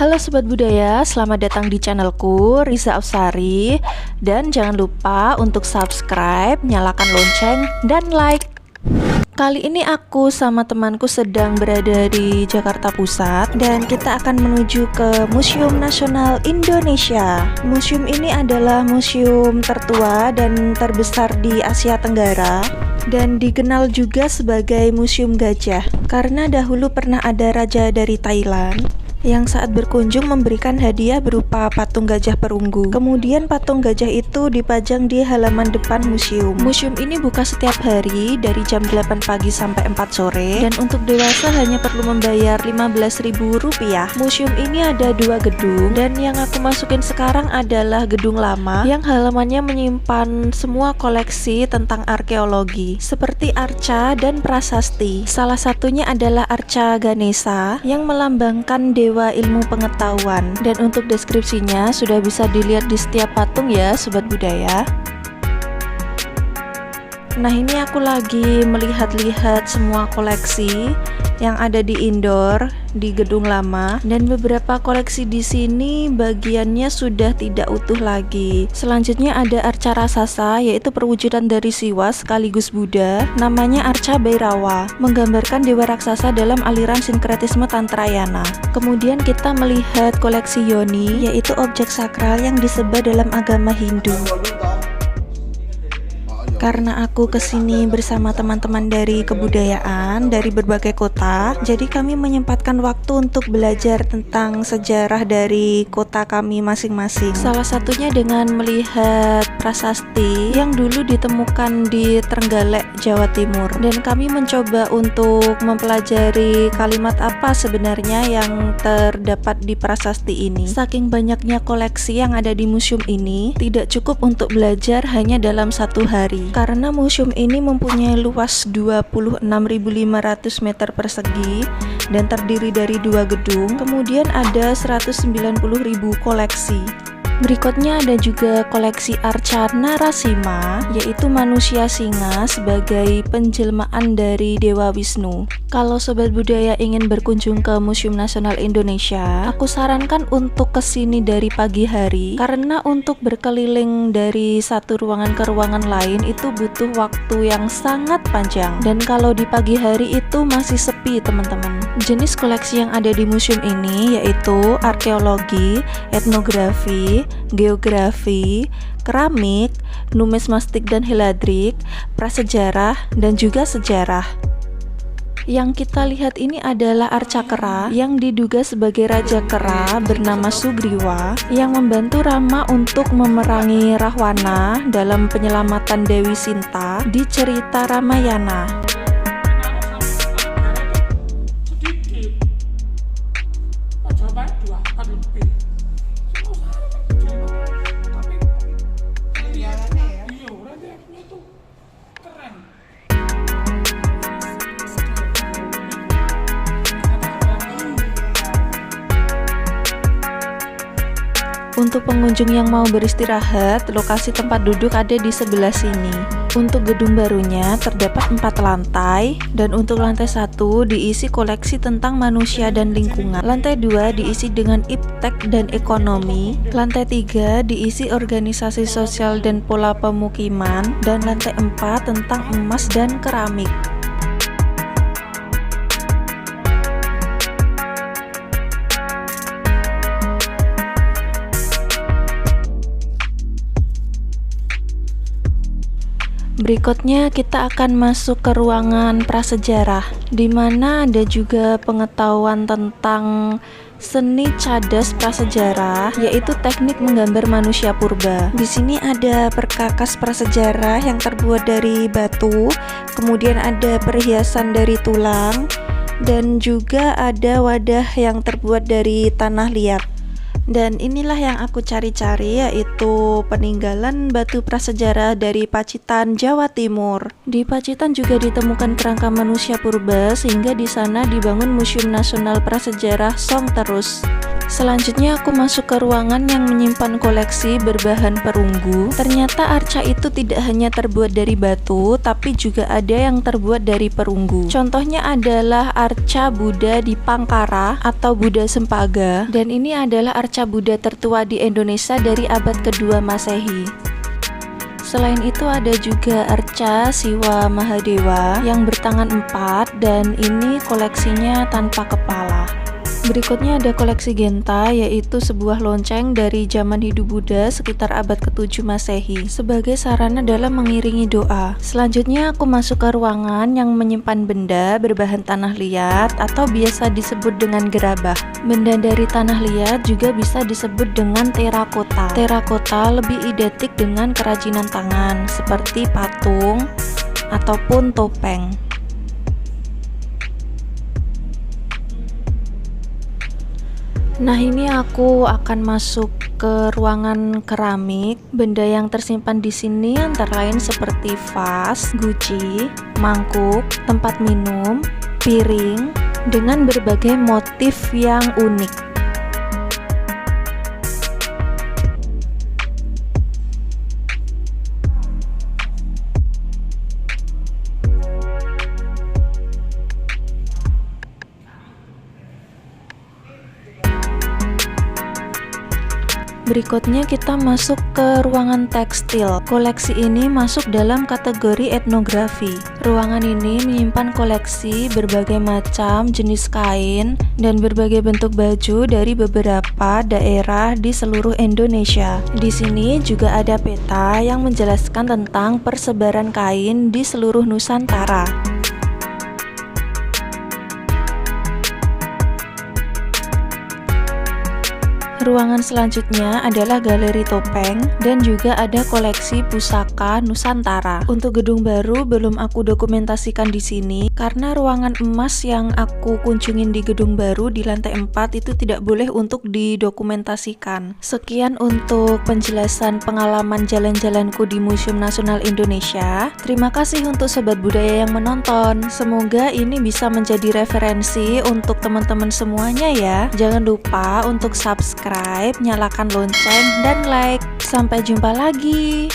Halo Sobat Budaya, selamat datang di channelku Riza Aufsari. Dan jangan lupa untuk subscribe, nyalakan lonceng, dan like. Kali ini aku sama temanku sedang berada di Jakarta Pusat dan kita akan menuju ke Museum Nasional Indonesia. Museum ini adalah museum tertua dan terbesar di Asia Tenggara dan dikenal juga sebagai Museum Gajah karena dahulu pernah ada raja dari Thailand yang saat berkunjung memberikan hadiah berupa patung gajah perunggu. Kemudian patung gajah itu dipajang di halaman depan museum. Museum ini buka setiap hari dari jam 8 pagi sampai 4 sore dan untuk dewasa hanya perlu membayar Rp15.000. Museum ini ada 2 gedung dan yang aku masukin sekarang adalah gedung lama yang halamannya menyimpan semua koleksi tentang arkeologi seperti arca dan prasasti. Salah satunya adalah arca Ganesha yang melambangkan dewa ilmu pengetahuan, dan untuk deskripsinya sudah bisa dilihat di setiap patung ya Sobat Budaya. Nah, ini aku lagi melihat-lihat semua koleksi yang ada di indoor di gedung lama, dan beberapa koleksi di sini bagiannya sudah tidak utuh lagi. Selanjutnya ada arca raksasa, yaitu perwujudan dari Siwa sekaligus Buddha, namanya arca Bhairawa, menggambarkan dewa raksasa dalam aliran sinkretisme Tantrayana. Kemudian kita melihat koleksi yoni, yaitu objek sakral yang disebar dalam agama Hindu. Karena aku kesini bersama teman-teman dari kebudayaan dari berbagai kota, jadi kami menyempatkan waktu untuk belajar tentang sejarah dari kota kami masing-masing. Salah satunya dengan melihat prasasti yang dulu ditemukan di Trenggalek, Jawa Timur. Dan kami mencoba untuk mempelajari kalimat apa sebenarnya yang terdapat di prasasti ini. Saking banyaknya koleksi yang ada di museum ini, tidak cukup untuk belajar hanya dalam satu hari. Karena museum ini mempunyai luas 26.500 meter persegi dan terdiri dari 2 gedung, kemudian ada 190.000 koleksi. Berikutnya ada juga koleksi arca Narasima, yaitu manusia singa sebagai penjelmaan dari Dewa Wisnu. Kalau Sobat Budaya ingin berkunjung ke Museum Nasional Indonesia, aku sarankan untuk kesini dari pagi hari, karena untuk berkeliling dari satu ruangan ke ruangan lain itu butuh waktu yang sangat panjang. Dan kalau di pagi hari itu masih sepi teman-teman. Jenis koleksi yang ada di museum ini yaitu arkeologi, etnografi, geografi, keramik, numismatik dan heladrik, prasejarah, dan juga sejarah. Yang kita lihat ini adalah arca Kera yang diduga sebagai Raja Kera bernama Sugriwa yang membantu Rama untuk memerangi Rahwana dalam penyelamatan Dewi Sinta di cerita Ramayana. Untuk pengunjung yang mau beristirahat, lokasi tempat duduk ada di sebelah sini. Untuk gedung barunya terdapat 4 lantai, dan untuk lantai 1 diisi koleksi tentang manusia dan lingkungan. Lantai 2 diisi dengan iptek dan ekonomi. Lantai 3 diisi organisasi sosial dan pola pemukiman, dan lantai 4 tentang emas dan keramik. Berikutnya kita akan masuk ke ruangan prasejarah, di mana ada juga pengetahuan tentang seni cadas prasejarah, yaitu teknik menggambar manusia purba. Di sini ada perkakas prasejarah yang terbuat dari batu, kemudian ada perhiasan dari tulang, dan juga ada wadah yang terbuat dari tanah liat. Dan inilah yang aku cari-cari, yaitu peninggalan batu prasejarah dari Pacitan, Jawa Timur. Di Pacitan juga ditemukan kerangka manusia purba, sehingga di sana dibangun Museum Nasional Prasejarah Songterus. Selanjutnya aku masuk ke ruangan yang menyimpan koleksi berbahan perunggu. Ternyata arca itu tidak hanya terbuat dari batu, tapi juga ada yang terbuat dari perunggu. Contohnya adalah arca Buddha di Pangkara atau Buddha Sempaga, dan ini adalah arca Buddha tertua di Indonesia dari abad kedua Masehi. Selain itu ada juga arca Siwa Mahadewa yang bertangan 4 dan ini koleksinya tanpa kepala. Berikutnya ada koleksi Genta, yaitu sebuah lonceng dari zaman hidup Buddha sekitar abad ke-7 Masehi sebagai sarana dalam mengiringi doa. Selanjutnya aku masuk ke ruangan yang menyimpan benda berbahan tanah liat atau biasa disebut dengan gerabah. Benda dari tanah liat juga bisa disebut dengan terakota. Terakota lebih identik dengan kerajinan tangan seperti patung ataupun topeng. Nah, ini aku akan masuk ke ruangan keramik. Benda yang tersimpan di sini antara lain seperti vas, guci, mangkuk, tempat minum, piring dengan berbagai motif yang unik. Berikutnya kita masuk ke ruangan tekstil. Koleksi ini masuk dalam kategori etnografi. Ruangan ini menyimpan koleksi berbagai macam jenis kain dan berbagai bentuk baju dari beberapa daerah di seluruh Indonesia. Di sini juga ada peta yang menjelaskan tentang persebaran kain di seluruh Nusantara. Ruangan selanjutnya adalah galeri topeng dan juga ada koleksi pusaka Nusantara. Untuk gedung baru belum aku dokumentasikan di sini karena ruangan emas yang aku kunjungin di gedung baru di lantai 4 itu tidak boleh untuk didokumentasikan. Sekian untuk penjelasan pengalaman jalan-jalanku di Museum Nasional Indonesia. Terima kasih untuk sobat budaya yang menonton. Semoga ini bisa menjadi referensi untuk teman-teman semuanya ya. Jangan lupa untuk subscribe, nyalakan lonceng, dan like. Sampai jumpa lagi.